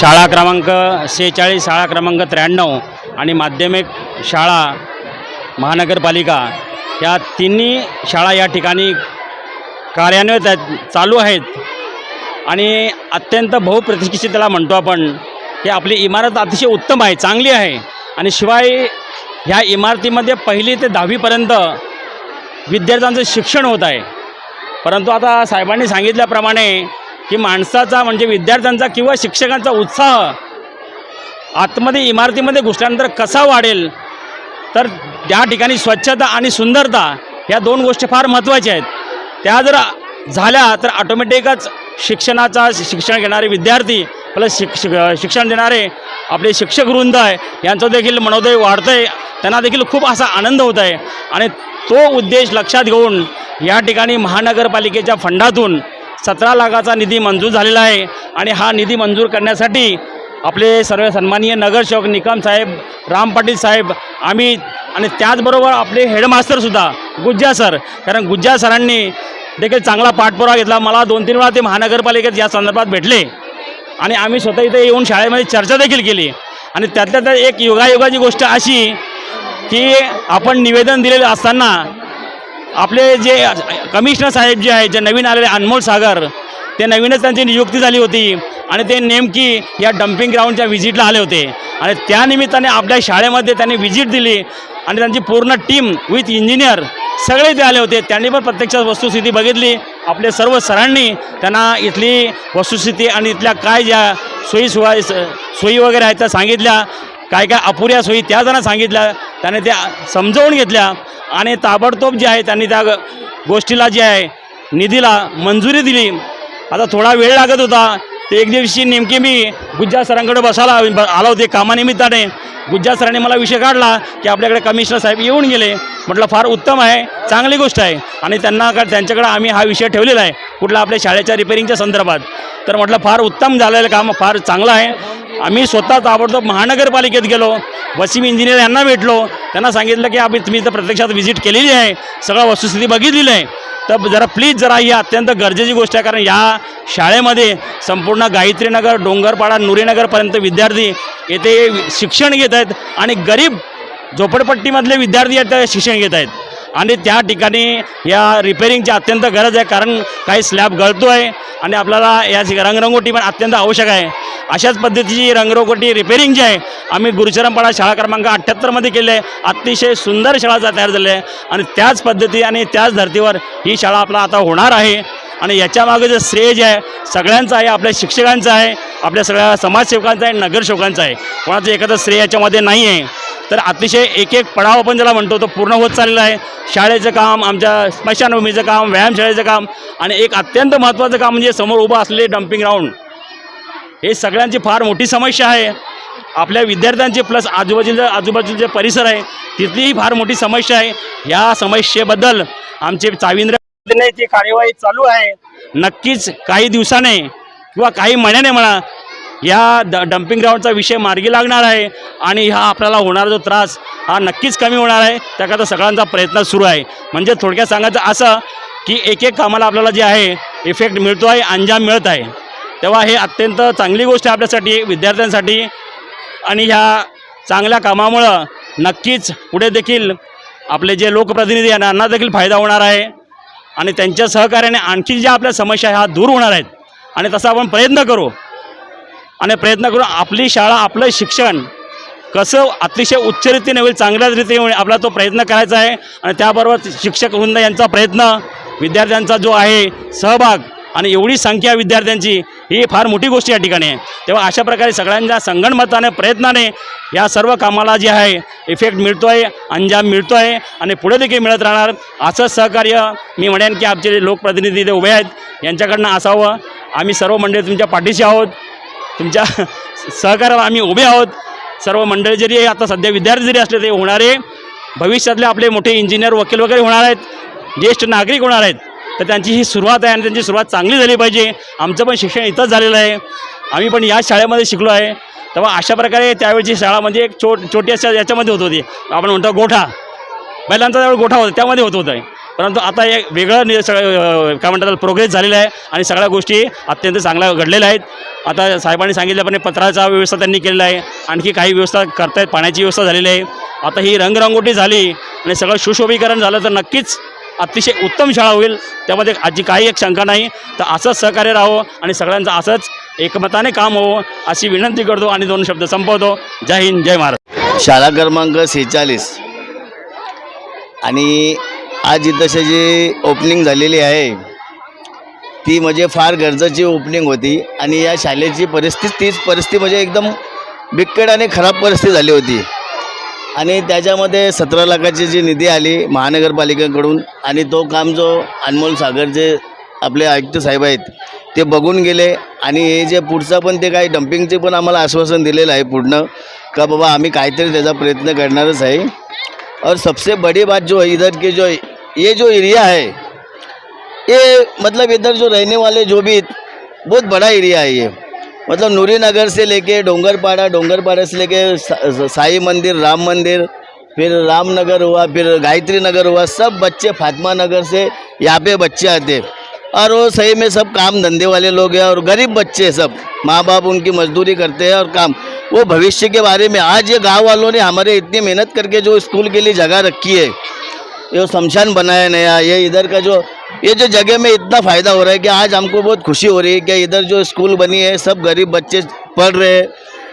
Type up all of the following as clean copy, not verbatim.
शाळा क्रमांक 46, शाळा क्रमांक 93 आणि माध्यमिक शाळा महानगरपालिका या तिन्ही शाळा या ठिकाणी कार्यान्वित आहेत, चालू आहेत आणि अत्यंत बहुप्रतिष्ठित त्याला म्हणतो आपण की आपली इमारत अतिशय उत्तम आहे, चांगली आहे आणि शिवाय ह्या इमारतीमध्ये 1ली ते 10वीपर्यंत विद्यार्थ्यांचं शिक्षण होत आहे। परंतु आता साहेबांनी सांगितल्याप्रमाणे की माणसाचा म्हणजे विद्यार्थ्यांचा किंवा शिक्षकांचा उत्साह आतमध्ये इमारतीमध्ये घुसल्यानंतर कसा वाढेल, तर त्या ठिकाणी स्वच्छता आणि सुंदरता ह्या दोन गोष्टी फार महत्त्वाच्या आहेत। त्या जर झाल्या तर ऑटोमॅटिकच शिक्षण घेणारे विद्यार्थी प्लस शिक्षण देणारे आपले शिक्षक वृंद आहे यांचं देखील मनोदय वाढतं आहे, त्यांना देखील खूप असा आनंद होत आहे आणि तो उद्देश लक्षात घेऊन या ठिकाणी महानगरपालिकेच्या फंडातून 17 लाखाचा निधी मंजूर झालेला आहे आणि हा निधी मंजूर करण्यासाठी आपले सर्व सन्माननीय नगरसेवक निकम साहेब, राम पाटील साहेब, आम्ही आणि त्याचबरोबर आपले हेडमास्टरसुद्धा गुज्जा सर, कारण गुज्जा सरांनी देखील चांगला पाठपुरावा घेतला। मला 2-3 वेळा ते महानगरपालिकेत या संदर्भात भेटले आणि आम्ही स्वतः इथे येऊन शाळेमध्ये चर्चा देखील केली आणि त्यातल्या त्यात एक योगायोगाची गोष्ट अशी की आपण निवेदन दिलेलं असताना आपले जे कमिशनर साहेब जे आहे, जे नवीन आलेले अनमोल सागर, ते नवीनच त्यांची नियुक्ती झाली होती आणि ते नेमकी या डम्पिंग ग्राउंडच्या व्हिजिटला आले होते आणि त्यानिमित्ताने आपल्या शाळेमध्ये त्यांनी व्हिजिट दिली आणि त्यांची पूर्ण टीम विथ इंजिनियर सगळे ते आले होते। त्यांनी पण प्रत्यक्ष वस्तुस्थिती बघितली, आपले सर्व सरांनी त्यांना इथली वस्तुस्थिती आणि इथल्या काय ज्या सोयी वगैरे आहेत त्या सांगितल्या, काय काय अपुऱ्या सोयी त्या त्यांना सांगितल्या, त्याने त्या समजावून घेतल्या आणि ताबडतोब जे आहे त्यांनी त्या गोष्टीला जे आहे निधीला मंजुरी दिली। आता थोडा वेळ लागत होता, तर एक दिवशी नेमकी मी गुज्जा सरांकडे बसायला आलो होते कामानिमित्ताने। गुज्जा सरांनी मला विषय काढला की आपल्याकडे कमिशनर साहेब येऊन गेले। म्हटलं फार उत्तम आहे, चांगली गोष्ट आहे आणि त्यांच्याकडे आम्ही हा विषय ठेवलेला आहे कुठला आपल्या शाळेच्या रिपेरिंगच्या संदर्भात। तर म्हटलं फार उत्तम झालेलं काम, फार चांगलं आहे। आम्ही स्वतः ताबडतोब महानगरपालिकेत गेलो, वसीम इंजिनियर यांना भेटलो, त्यांना सांगितलं की तुम्ही इथं प्रत्यक्षात व्हिजिट केलेली आहे, सगळं वस्तुस्थिती बघितलेली आहे, तर जरा प्लीज जरा ही अत्यंत गरजेची गोष्ट आहे, कारण या शाळेमध्ये संपूर्ण गायत्रीनगर, डोंगरपाडा, नुरीनगरपर्यंत विद्यार्थी येथे शिक्षण घेत आहेत आणि गरीब झोपडपट्टीमधले विद्यार्थी आहेत ते शिक्षण घेत आहेत आणि त्या ठिकाणी या रिपेरिंगची अत्यंत गरज आहे, कारण काही स्लॅब गळतो आहे आणि आपल्याला या रंगरंगोटी पण अत्यंत आवश्यक आहे। अशाच पद्धतीची रंगरंगोटी रिपेरिंग जी आहे आम्ही गुरुचरणपाडा शाळा क्रमांक 78 केले आहे। अतिशय सुंदर शाळा तयार झाली आहे आणि त्याच पद्धती आणि त्याच धर्तीवर ही शाळा आपला आता होणार आहे आणि याच्यामागे जे श्रेय जे आहे सगळ्यांचं आहे, आपल्या शिक्षकांचं आहे, आपल्या सगळ्या समाजसेवकांचं आहे, नगरसेवकांचं आहे, कोणाचं एखादं श्रेय याच्यामध्ये नाही आहे। तर अतिशय एक पडाव आपण ज्याला म्हणतो तो पूर्ण होत चाललेला आहे। शाळेचं काम, आमच्या स्मशानभूमीचं काम, व्यायामशाळेचं काम आणि एक अत्यंत महत्त्वाचं काम म्हणजे समोर उभं असलेले डम्पिंग ग्राउंड, हे सगळ्यांची फार मोठी समस्या आहे। आपल्या विद्यार्थ्यांची प्लस आजूबाजूचे जे परिसर आहे तिथलीही फार मोठी समस्या आहे। या समस्येबद्दल आमचे चाविंद्रची कार्यवाही चालू आहे। नक्कीच काही दिवसाने किंवा काही महिन्याने म्हणा या डम्पिंग ग्राउंडचा विषय मार्गी लागणार आहे आणि हा आपल्याला होणारा जो त्रास हा नक्कीच कमी होणार आहे, त्याकरता सगळ्यांचा प्रयत्न सुरू आहे। म्हणजे थोडक्यात सांगायचं असं की एक कामाला आपल्याला जे आहे इफेक्ट मिळतो आहे, अंजाम मिळत आहे, तेव्हा हे अत्यंत चांगली गोष्ट आहे आपल्यासाठी, विद्यार्थ्यांसाठी आणि ह्या चांगल्या कामामुळं नक्कीच पुढे देखील आपले जे लोकप्रतिनिधी आहेत यांना देखील फायदा होणार आहे आणि त्यांच्या सहकार्याने आणखी ज्या आपल्या समस्या ह्या दूर होणार आहेत आणि तसा आपण प्रयत्न करू आणि प्रयत्न करून आपली शाळा, आपलं शिक्षण कसं अतिशय उच्च रीतीने होईल, चांगल्याच रीतीने होईल, आपला तो प्रयत्न करायचा आहे आणि त्याबरोबर शिक्षक वृंद यांचा प्रयत्न, विद्यार्थ्यांचा जो आहे सहभाग आणि एवढी संख्या विद्यार्थ्यांची ही फार मोठी गोष्ट या ठिकाणी आहे। तेव्हा अशा प्रकारे सगळ्यांच्या संगणमताने प्रयत्नाने या सर्व कामाला जे आहे इफेक्ट मिळतो आहे, अंजाम मिळतो आहे आणि पुढे देखील मिळत राहणार। असंच सहकार्य मी म्हणेन की आमचे लोकप्रतिनिधी जे उभे आहेत यांच्याकडनं असावं। आम्ही सर्व मंडळी तुमच्या पाठीशी आहोत, तुमच्या सहकार्याला आम्ही उभे आहोत। सर्व मंडळी जरी आता सध्या विद्यार्थी जरी असले ते होणारे भविष्यातले आपले मोठे इंजिनियर, वकील वगैरे होणार आहेत, ज्येष्ठ नागरिक होणार आहेत, तर त्यांची ही सुरुवात आहे आणि त्यांची सुरुवात चांगली झाली पाहिजे। आमचं पण शिक्षण इथंच झालेलं आहे, आम्ही पण याच शाळेमध्ये शिकलो आहे। तेव्हा अशा प्रकारे त्यावेळची शाळा म्हणजे एक छोटी अशा याच्यामध्ये होत होती, आपण म्हणतो गोठा, बैलांचा त्यावेळी गोठा होता त्यामध्ये होत होतं। परंतु आता एक वेगळं सगळं काय म्हणतात प्रोग्रेस झालेला आहे आणि सगळ्या गोष्टी अत्यंत चांगल्या घडलेल्या आहेत. आता साहेबांनी सांगितल्याप्रमाणे पत्राचा व्यवस्था त्यांनी केलेला आहे, आणखी काही व्यवस्था करतायत, पाण्याची व्यवस्था झालेली आहे. आता ही रंगरंगोटी झाली आणि सगळं सुशोभीकरण झालं तर नक्कीच अतिशय उत्तम शाळा होईल, त्यामध्ये आजी काही एक शंका नाही. तर असंच सहकार्य राहावं आणि सगळ्यांचं असंच एकमताने काम होवं अशी विनंती करतो आणि 2 शब्द संपवतो. जय हिंद, जय महाराष्ट्र. शाळा क्रमांक 46 आणि आज इथं जी ओपनिंग झालेली आहे ती म्हणजे फार गरजेची ओपनिंग होती आणि या शाळेची परिस्थिती म्हणजे एकदम बिकट आणि खराब परिस्थिती झाली होती आणि त्याच्यामध्ये 17 लाखाची जी निधी आली महानगरपालिकेकडून आणि तो काम जो अनमोल सागर जे आपले आयुक्त साहेब आहेत ते बघून गेले आणि हे जे पुढचं पण ते काही डम्पिंगचे पण आम्हाला आश्वासन दिलेलं आहे पूर्ण का बाबा आम्ही काहीतरी त्याचा प्रयत्न करणारच आहे. और सबसे बड़ी बात जो है इधर के जो ये जो एरिया है ये मतलब इधर जो रहने वाले जो भी बहुत बड़ा एरिया है ये, मतलब नूरी नगर से लेके डोंगरपाड़ा से लेके साई मंदिर, राम मंदिर, फिर रामनगर हुआ, फिर गायत्री नगर हुआ, सब बच्चे फातिमा नगर से यहाँ पे बच्चे आते और वो सही में सब काम धंधे वाले लोग हैं और गरीब बच्चे सब, माँ बाप उनकी मजदूरी करते हैं और काम वो भविष्य के बारे में आज ये गांव वालों ने हमारे इतनी मेहनत करके जो स्कूल के लिए जगह रखी है, ये शमशान बनाया नया, ये इधर का जो ये जो जगह में इतना फ़ायदा हो रहा है कि आज हमको बहुत खुशी हो रही है कि इधर जो स्कूल बनी है सब गरीब बच्चे पढ़ रहे हैं,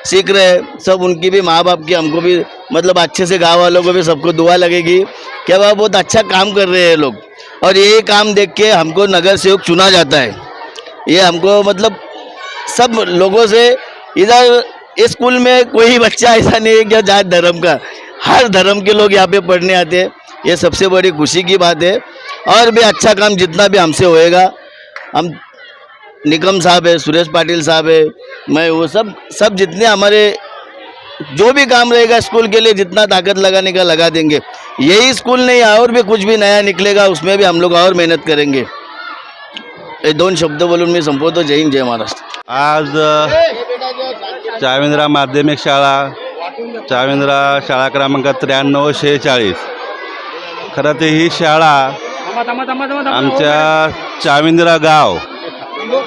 सीख रहे हैं, सब उनकी भी माँ बाप की हमको भी मतलब अच्छे से गाँव वालों को भी सबको दुआ लगेगी कि वह बहुत अच्छा काम कर रहे हैं लोग और यही काम देख के हमको नगर सेवक चुना जाता है. ये हमको मतलब सब लोगों से इधर इस स्कूल में कोई बच्चा ऐसा नहीं है कि जात धर्म का, हर धर्म के लोग यहाँ पे पढ़ने आते हैं. ये सबसे बड़ी खुशी की बात है और भी अच्छा काम जितना भी हमसे होएगा, हम निकम साहब है, सुरेश पाटिल साहब है, मैं वो सब जितने हमारे जो भी काम रहेगा स्कूल के लिए जितना ताकत लगाने का लगा देंगे. यही स्कूल नहीं और भी कुछ भी नया निकलेगा उसमें भी हम लोग और मेहनत करेंगे. ये 2 शब्द बोलून मी संपवतो. जय हिंद, जय महाराष्ट्र. आज चाविंद्रा माध्यमिक शाळा, चाविंद्रा शाळा क्रमांक 93-46. खरं तर ही शाळा आमच्या चाविंद्रा गाव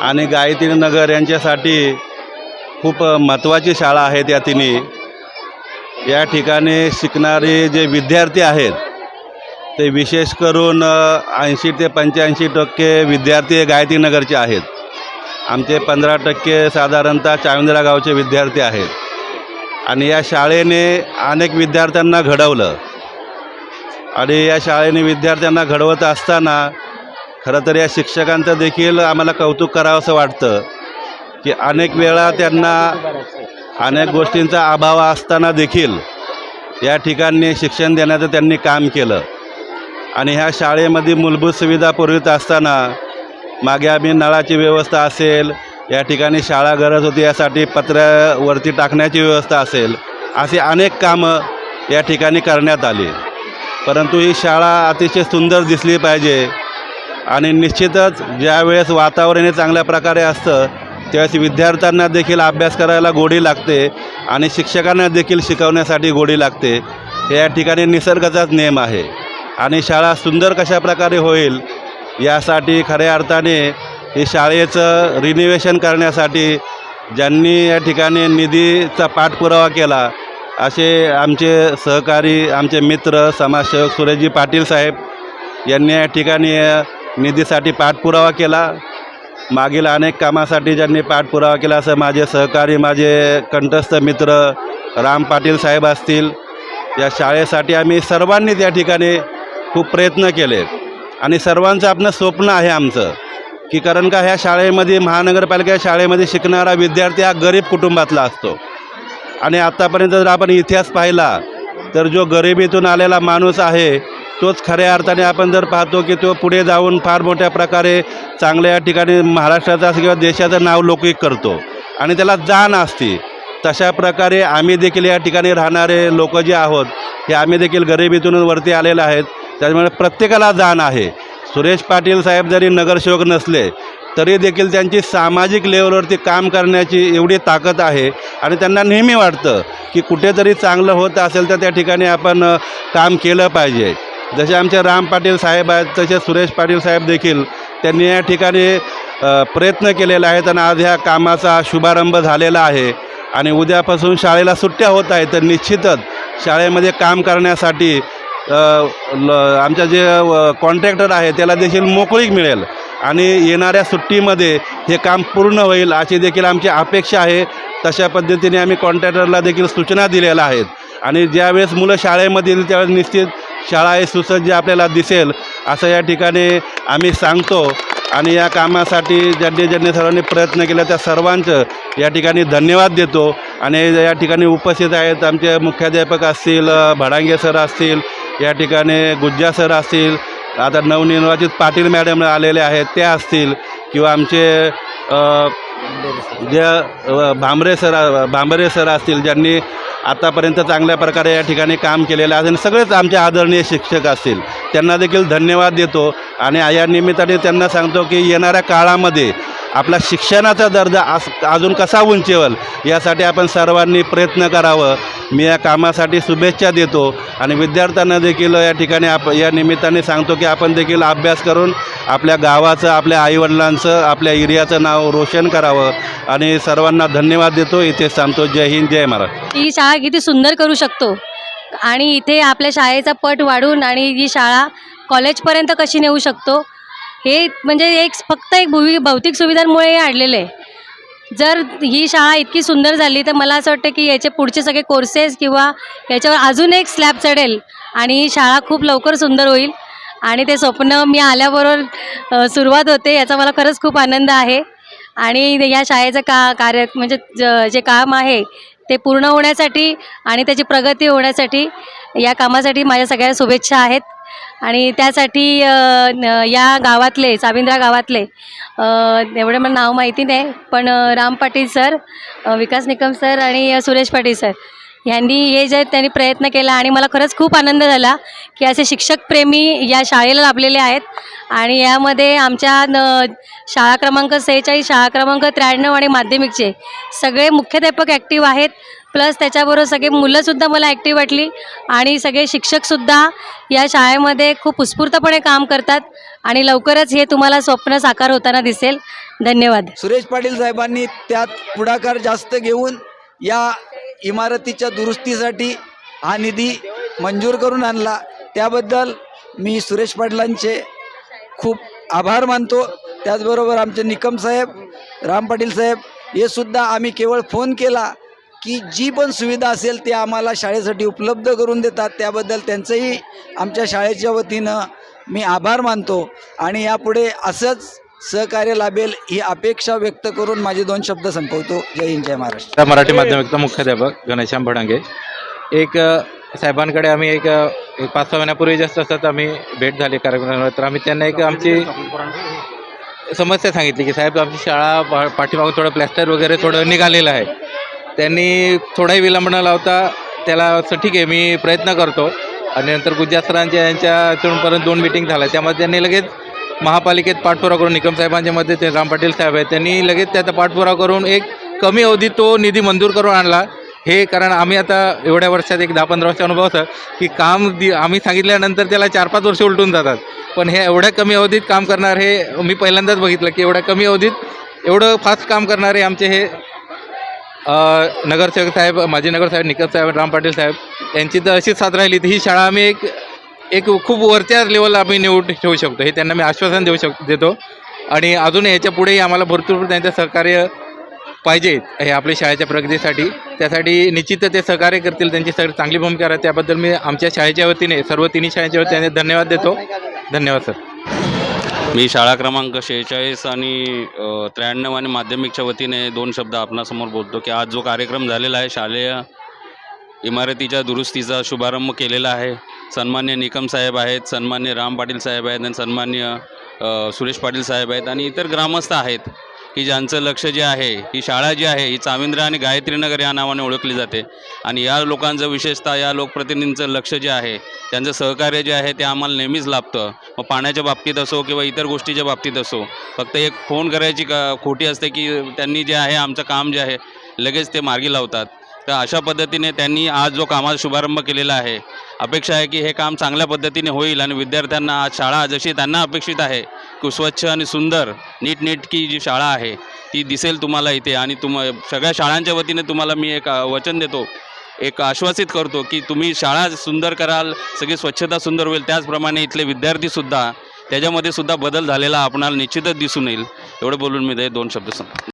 आणि गायत्री नगर यांच्यासाठी खूप महत्त्वाची शाळा आहे. त्या तिन्ही या ठिकाणी शिकणारे जे विद्यार्थी आहेत ते विशेष करून 80 ते 85% विद्यार्थी गायत्री नगरचे आहेत. आमचे 15% साधारणतः चाविंद्रा गावचे विद्यार्थी आहेत आणि या शाळेने अनेक विद्यार्थ्यांना घडवलं आणि या शाळेने विद्यार्थ्यांना घडवत असताना खरं तर या शिक्षकांचं देखील आम्हाला कौतुक करावं असं वाटतं की अनेक वेळा त्यांना अनेक गोष्टींचा अभाव असताना देखील या ठिकाणी शिक्षण देण्याचं त्यांनी काम केलं आणि ह्या शाळेमध्ये मूलभूत सुविधा पुरवित असताना मागे आम्ही नळाची व्यवस्था असेल, या ठिकाणी शाळा गरज होती यासाठी पत्र्यावरती टाकण्याची व्यवस्था असेल, अशी अनेक कामं या ठिकाणी करण्यात आली. परंतु ही शाळा अतिशय सुंदर दिसली पाहिजे आणि निश्चितच ज्यावेळेस वातावरण हे चांगल्या प्रकारे असतं त्यावेळेस विद्यार्थ्यांना देखील अभ्यास करायला गोडी लागते आणि शिक्षकांना देखील शिकवण्यासाठी गोडी लागते. हे या ठिकाणी निसर्गाचाच नियम आहे आणि शाळा सुंदर कशा प्रकारे होईल यासाठी खऱ्या अर्थाने ही शाळेचं रिनोव्हेशन करण्यासाठी ज्यांनी या ठिकाणी निधीचा पाठपुरावा केला असे आमचे सहकारी, आमचे मित्र, समाजसेवक सुरेशजी पाटील साहेब यांनी या ठिकाणी निधीसाठी पाठपुरावा केला. मागील अनेक कामासाठी ज्यांनी पाठपुरावा केला असं माझे सहकारी, माझे कंठस्थ मित्र राम पाटील साहेब असतील. या शाळेसाठी आम्ही सर्वांनी त्या ठिकाणी खूप प्रयत्न केले आणि सर्वांचं आपलं स्वप्न आहे आमचं की कारण का ह्या शाळेमध्ये महानगरपालिका शाळेमध्ये शिकणारा विद्यार्थी हा गरीब कुटुंबातला असतो आणि आत्तापर्यंत जर आपण इतिहास पाहिला तर जो गरिबीतून आलेला माणूस आहे तोच खऱ्या अर्थाने आपण जर पाहतो की तो पुढे जाऊन फार मोठ्या प्रकारे चांगल्या या ठिकाणी महाराष्ट्राचा किंवा देशाचं नाव लौकिक करतो आणि त्याला जाण असते. तशा प्रकारे आम्ही देखील या ठिकाणी राहणारे लोक जे आहोत हे आम्ही देखील गरिबीतून वरती आलेले आहेत. त्यामुळे प्रत्येकाला जाण आहे. सुरेश पाटील साहेब जरी नगरसेवक नसले तरी देखील त्यांची सामाजिक लेवलवरती काम करण्याची एवढी ताकद आहे आणि त्यांना नेहमी वाटतं की कुठेतरी चांगलं होत असेल तर त्या ठिकाणी आपण काम केलं पाहिजे. जसे आमचे राम पाटील साहेब आहेत तसे सुरेश पाटील साहेब देखील त्यांनी या ठिकाणी प्रयत्न केलेला आहे आणि आज ह्या कामाचा शुभारंभ झालेला आहे आणि उद्यापासून शाळेला सुट्ट्या होत आहेत. तर निश्चितच शाळेमध्ये काम करण्यासाठी आमच्या जे कॉन्ट्रॅक्टर आहे त्याला देखील मोकळीक मिळेल आणि येणाऱ्या सुट्टीमध्ये हे काम पूर्ण होईल अशी देखील आमची अपेक्षा आहे. तशा पद्धतीने आम्ही कॉन्ट्रॅक्टरला देखील सूचना दिलेल्या आहेत आणि ज्यावेळेस मुलं शाळेमध्ये येईल त्यावेळेस निश्चित शाळा हे सुसज्ज आपल्याला दिसेल असं या ठिकाणी आम्ही सांगतो. आणि या कामासाठी ज्यांनी सर्वांनी प्रयत्न केला त्या सर्वांचं या ठिकाणी धन्यवाद देतो. आणि या ठिकाणी उपस्थित आहेत आमचे मुख्याध्यापक असतील, भडांगे सर असतील, या ठिकाणी गुज्जा सर असतील, आता नवनिर्वाचित पाटील मॅडम आलेले आहेत त्या असतील, किंवा आमचे जे भांबरे सर असतील ज्यांनी आतापर्यंत चांगल्या प्रकारे या ठिकाणी काम केलेलं आहे आणि सगळेच आमचे आदरणीय शिक्षक असतील त्यांना देखील धन्यवाद देतो. आणि या निमित्ताने त्यांना सांगतो की येणाऱ्या काळामध्ये आपला शिक्षणाचा दर्जा अजून कसा उंचेल यासाठी आपण सर्वांनी प्रयत्न करावं. मी या कामासाठी शुभेच्छा देतो आणि विद्यार्थ्यांना देखील या ठिकाणी या निमित्ताने सांगतो की आपण देखील अभ्यास करून आपल्या गावाचं, आपल्या आईवडिलांचं, आपल्या एरियाचं नाव रोशन करावं. आणि सर्वांना धन्यवाद देतो. इथे सांगतो. जय हिंद, जय महाराष्ट्र. ही शाळा किती सुंदर करू शकतो आणि इथे आपल्या शाळेचा पट वाढून आणि ही शाळा कॉलेजपर्यंत कशी नेऊ शकतो हे म्हणजे फक्त एक भौतिक सुविधांमुळे आणलेलं आहे. जर ही शाळा इतकी सुंदर झाली तर मला असं वाटतं की याचे पुढचे सगळे कोर्सेस किंवा याच्यावर अजून एक स्लॅब चढेल आणि ही शाळा खूप लवकर सुंदर होईल. आणि ते स्वप्न मी आल्याबरोबर सुरुवात होते याचा मला खरंच खूप आनंद आहे. आणि या शाळेचं कार्य म्हणजे जे काम आहे ते पूर्ण होण्यासाठी आणि त्याची प्रगती होण्यासाठी या कामासाठी माझ्या सगळ्या शुभेच्छा आहेत. आणि त्यासाठी या गावातले साविंद्रा गावातले एवढं मला नाव माहिती नाही पण राम पाटील सर, विकास निकम सर आणि सुरेश पाटील सर यांनी हे जे त्यांनी प्रयत्न केला आणि मला खरंच खूप आनंद झाला की असे शिक्षकप्रेमी या शाळेला लाभलेले आहेत. आणि यामध्ये आमच्या शाळा क्रमांक 46, शाळा क्रमांक 93 आणि माध्यमिकचे सगळे मुख्याध्यापक ॲक्टिव्ह आहेत. प्लस त्याच्याबरोबर सगळे मुलंसुद्धा मला ॲक्टिव्ह वाटली आणि सगळे शिक्षकसुद्धा या शाळेमध्ये खूप उत्स्फूर्तपणे काम करतात आणि लवकरच हे तुम्हाला स्वप्न साकार होताना दिसेल. धन्यवाद. सुरेश पाटील साहेबांनी त्यात पुढाकार जास्त घेऊन या इमारतीच्या दुरुस्तीसाठी हा निधी मंजूर करून आणला. त्याबद्दल मी सुरेश पाटलांचे खूप आभार मानतो. त्याचबरोबर आमचे निकम साहेब, राम पाटील साहेब हे सुद्धा आम्ही केवळ फोन केला की जी पण सुविधा असेल ते आम्हाला शाळेसाठी उपलब्ध करून देतात. त्याबद्दल त्यांचंही आमच्या शाळेच्या वतीनं मी आभार मानतो आणि यापुढे असंच सहकार्य लाभेल ही अपेक्षा व्यक्त करून माझे 2 शब्द संपवतो. जय हिंद, जय महाराष्ट्र. मराठी माध्यमिकचा मुख्याध्यापक घनश्याम भडांगे. साहेबांकडे आम्ही एक 5-6 महिन्यापूर्वी जास्त असतात आम्ही भेट झाली कार्यक्रमावर. तर आम्ही त्यांना आमची समस्या सांगितली की साहेब आमची शाळा पाठीमागून थोडं प्लॅस्टर वगैरे थोडं निघालेलं आहे. त्यांनी थोडाही विलंब न लावता त्याला असं ठीक आहे मी प्रयत्न करतो. आणि नंतर गुज्जा सरांच्या यांच्याकडून परत 2 मीटिंग झाल्या त्यामध्ये त्यांनी लगेच महापालिकेत पाठपुरावा करून निकम साहेबांच्या मध्ये ते राम पाटील साहेब आहेत त्यांनी लगेच त्याचा पाठपुरावा करून एक कमी अवधीत तो निधी मंजूर करून आणला. हे कारण आम्ही आता एवढ्या वर्षात एक 10-15 वर्ष अनुभव होतं की काम आम्ही सांगितल्यानंतर त्याला 4-5 वर्ष उलटून जातात. पण हे एवढ्या कमी अवधीत काम करणार हे मी पहिल्यांदाच बघितलं की एवढ्या कमी अवधीत एवढं फास्ट काम करणारे आमचे हे नगरसेवक साहेब, माजी नगरसाहेब निकम साहेब, राम पाटील साहेब यांची तर अशीच साथ राहिली तर ही शाळा आम्ही एक खूप वरच्या लेवलला आम्ही नेऊ ठेवू शकतो हे त्यांना मी आश्वासन देतो. आणि अजून याच्या पुढेही आम्हाला भरपूर त्यांचं सहकार्य पाहिजे हे आपल्या शाळेच्या प्रगतीसाठी. त्यासाठी निश्चित ते सहकार्य करतील. त्यांची सगळी चांगली भूमिका आहे त्याबद्दल मी आमच्या शाळेच्या वतीने सर्व 3 शाळेच्या वतीने धन्यवाद देतो. धन्यवाद सर. मी शाळा क्रमांक 46 आणि 93 आणि माध्यमिकच्या वतीने 2 शब्द आपणासमोर बोलतो की आज जो कार्यक्रम झालेला आहे शालेय इमारतीच्या दुरुस्तीचा शुभारंभ केलेला आहे. सन्मान्य निकम साहेब आहेत, सन्मान्य राम पाटील साहेब आहेत आणि सन्मान्य सुरेश पाटील साहेब आहेत आणि इतर ग्रामस्थ आहेत की ज्यांचं लक्ष जे आहे ही शाळा जी आहे ही चाविंद्रा आणि गायत्रीनगर या नावाने ओळखली जाते. आणि या लोकांचं विशेषतः या लोकप्रतिनिधींचं लक्ष जे आहे त्यांचं सहकार्य जे आहे ते आम्हाला नेहमीच लाभतं. मग पाण्याच्या बाबतीत असो किंवा इतर गोष्टीच्या बाबतीत असो फक्त एक फोन करायची खोटी असते की त्यांनी जे आहे आमचं काम जे आहे लगेच ते मार्गी लावतात. तर अशा पद्धतीने त्यांनी आज जो कामाचा शुभारंभ केलेला आहे, अपेक्षा आहे की हे काम चांगल्या पद्धतीने होईल आणि विद्यार्थ्यांना आज शाळा जशी त्यांना अपेक्षित आहे की स्वच्छ आणि सुंदर नीटनेटकी जी शाळा आहे ती दिसेल तुम्हाला इथे. आणि सगळ्या शाळांच्या वतीने तुम्हाला मी एक वचन देतो, एक आश्वासित करतो की तुम्ही शाळा सुंदर कराल, सगळी स्वच्छता सुंदर होईल, त्याचप्रमाणे इथले विद्यार्थीसुद्धा त्याच्यामध्ये सुद्धा बदल झालेला आपणाला निश्चितच दिसून येईल. एवढं बोलून मी 2 शब्द सांगतो.